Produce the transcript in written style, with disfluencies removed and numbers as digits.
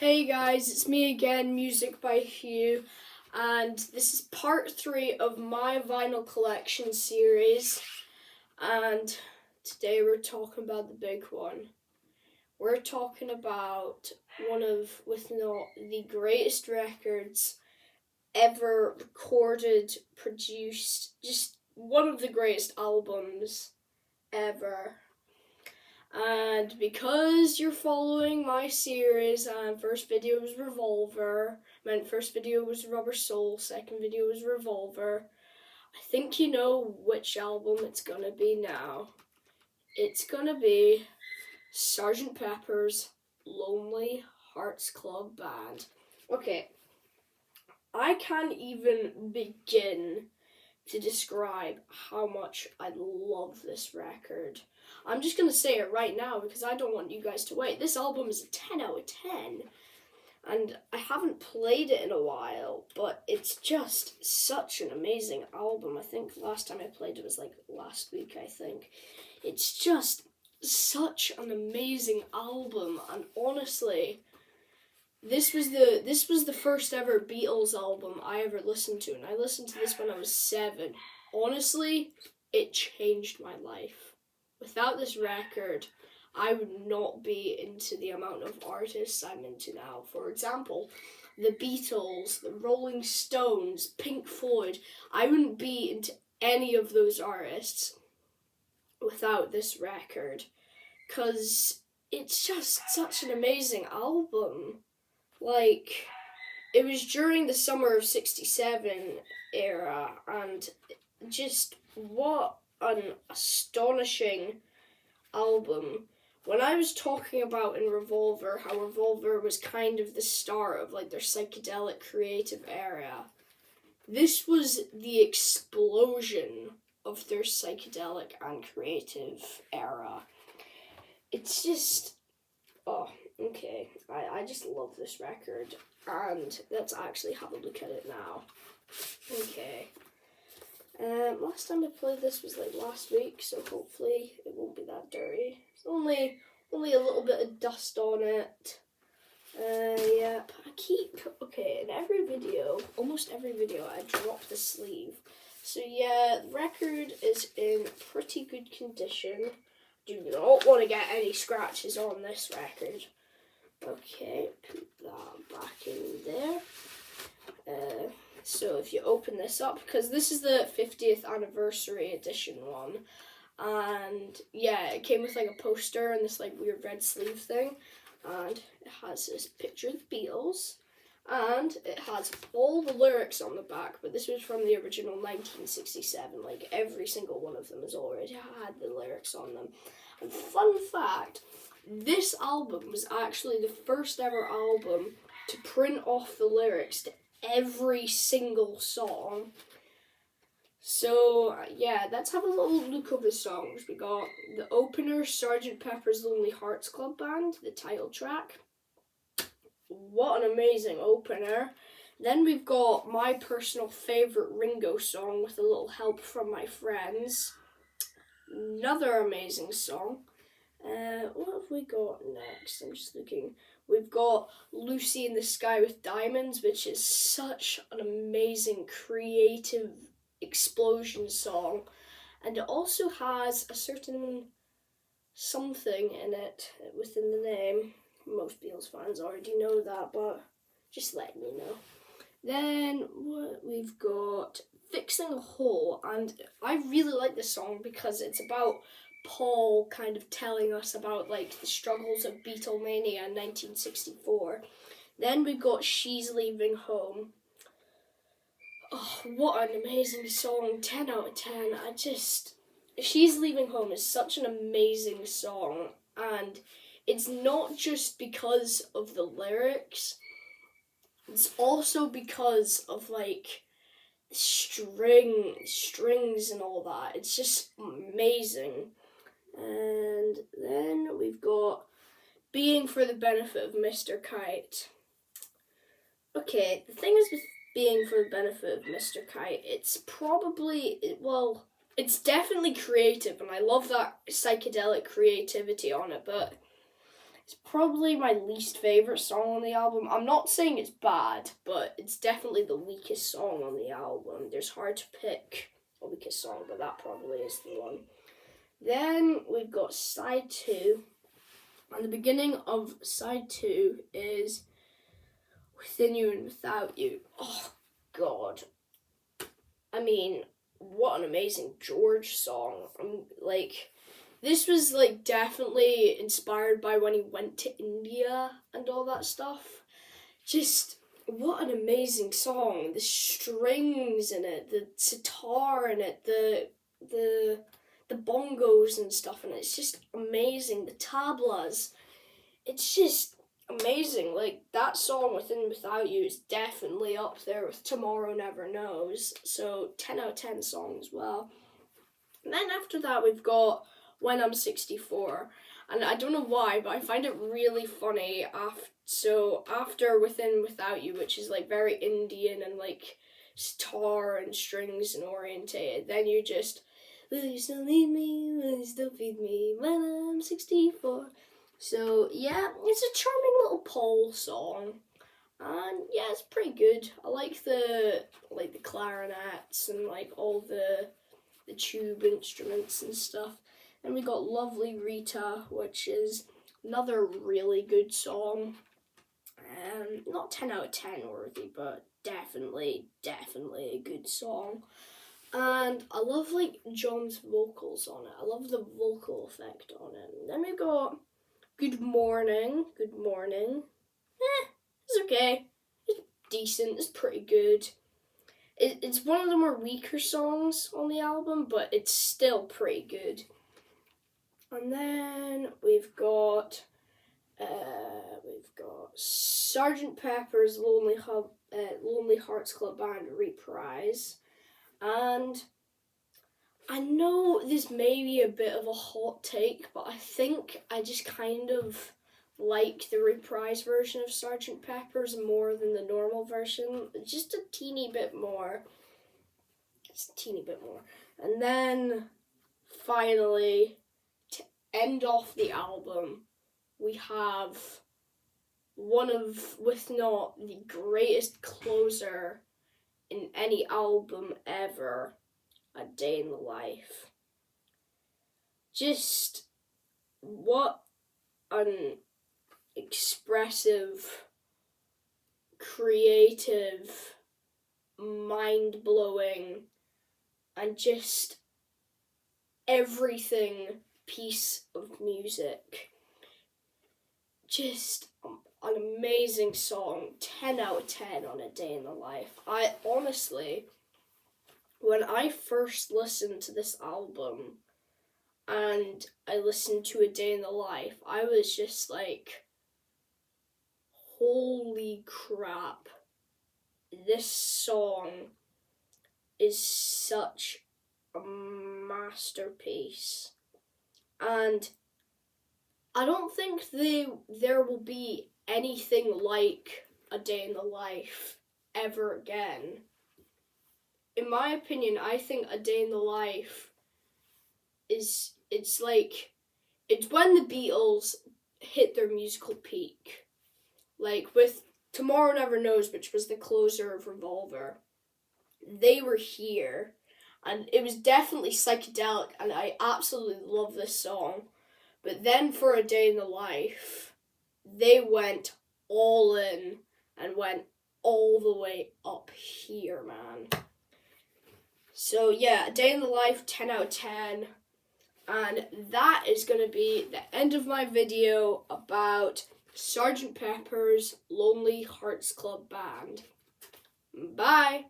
Hey guys, it's me again, Music by Hugh, and this is part 3 of my vinyl collection series, and today we're talking about the big one. We're talking about one of, if not the greatest records ever recorded, produced, just one of the greatest albums ever. And because you're following my series, first video was Revolver, first video was Rubber Soul, second video was Revolver, I think you know which album it's gonna be now. It's gonna be Sgt Peppers Lonely Hearts Club Band. Okay, I can't even begin to describe how much I love this record. I'm just gonna say it right now because I don't want you guys to wait. This album is a 10 out of 10, and I haven't played it in a while, but it's just such an amazing album. I think the last time I played it was like last week, I think. It's just such an amazing album, and honestly, this was the first ever Beatles album I ever listened to, and I listened to this when I was 7. Honestly, it changed my life. Without this record, I would not be into the amount of artists I'm into now. For example, the Beatles, the Rolling Stones, Pink Floyd. I wouldn't be into any of those artists without this record, because it's just such an amazing album. Like, it was during the summer of 67 era, and just what an astonishing album. When I was talking about in Revolver how Revolver was kind of the start of like their psychedelic creative era, this was the explosion of their psychedelic and creative era. It's just, okay, I just love this record, and let's actually have a look at it now. Okay, last time I played this was like last week, so hopefully it won't be that dirty. It's only a little bit of dust on it. Yep, in every video, almost every video, I drop the sleeve. So yeah, the record is in pretty good condition. Do not want to get any scratches on this record. Okay, put that back in there. So if you open this up, because this is the 50th anniversary edition one, and yeah, it came with like a poster and this like weird red sleeve thing, and it has this picture of the Beatles, and it has all the lyrics on the back, but this was from the original 1967, like every single one of them has already had the lyrics on them. And fun fact, this album was actually the first ever album to print off the lyrics to every single song. So yeah, let's have a little look over the songs. We got the opener, Sgt Peppers Lonely Hearts Club Band, the title track. What an amazing opener. Then we've got my personal favourite Ringo song, With a Little Help from My Friends. Another amazing song. What have we got next? I'm just looking. We've got Lucy in the Sky with Diamonds, which is such an amazing, creative explosion song. And it also has a certain something in it within the name. Most Beatles fans already know that, but just letting you know. Then what we've got, Fixing a Hole, and I really like this song because it's about Paul kind of telling us about like the struggles of Beatlemania in 1964. Then we've got She's Leaving Home. Oh, what an amazing song, 10 out of 10. She's Leaving Home is such an amazing song, and it's not just because of the lyrics, it's also because of like strings and all that. It's just amazing. And then we've got Being for the Benefit of Mr. Kite. Okay, the thing is with Being for the Benefit of Mr. Kite, it's definitely creative, and I love that psychedelic creativity on it, but It's probably my least favourite song on the album. I'm not saying it's bad, but it's definitely the weakest song on the album. There's hard to pick a weakest song, but that probably is the one. Then we've got side 2. And the beginning of side 2 is Within You and Without You. Oh, God. I mean, what an amazing George song. This was definitely inspired by when he went to India and all that stuff. Just what an amazing song. The strings in it, the sitar in it, the bongos and stuff in it. It's just amazing. The tablas. It's just amazing. That song Within Without You is definitely up there with Tomorrow Never Knows. So 10 out of 10 song as well. And then after that we've got When I'm 64. And I don't know why, but I find it really funny. After Within Without You, which is very Indian and sitar and strings and orientated, then you just, will you still leave me? Will you still feed me when I'm 64? So yeah, it's a charming little Paul song. And yeah, it's pretty good. I like the clarinets and all the tube instruments and stuff. And we got Lovely Rita, which is another really good song. Not 10 out of 10 worthy, but definitely a good song. And I love John's vocals on it. I love the vocal effect on it. And then we got Good Morning. It's okay. It's decent. It's pretty good. It's one of the more weaker songs on the album, but it's still pretty good. And then we've got Sgt Peppers Lonely Hearts Club Band Reprise. And I know this may be a bit of a hot take, but I think I just kind of like the reprise version of Sgt. Pepper's more than the normal version. Just a teeny bit more. And then, finally, to end off the album, we have if not the greatest closer in any album ever, A Day in the Life. Just what an expressive, creative, mind-blowing, and just everything piece of music. Just an amazing song. 10 out of 10 on A Day in the Life. I honestly, when I first listened to this album and I listened to A Day in the Life, I was just like, holy crap, this song is such a masterpiece. And I don't think there will be anything like A Day in the Life ever again. In my opinion, I think A Day in the Life it's when the Beatles hit their musical peak. With Tomorrow Never Knows, which was the closer of Revolver, they were here, and it was definitely psychedelic, and I absolutely love this song. But then for A Day in the Life, they went all in and went all the way up here, man. So yeah, A Day in the Life, 10 out of 10. And that is going to be the end of my video about Sgt. Pepper's Lonely Hearts Club Band. Bye!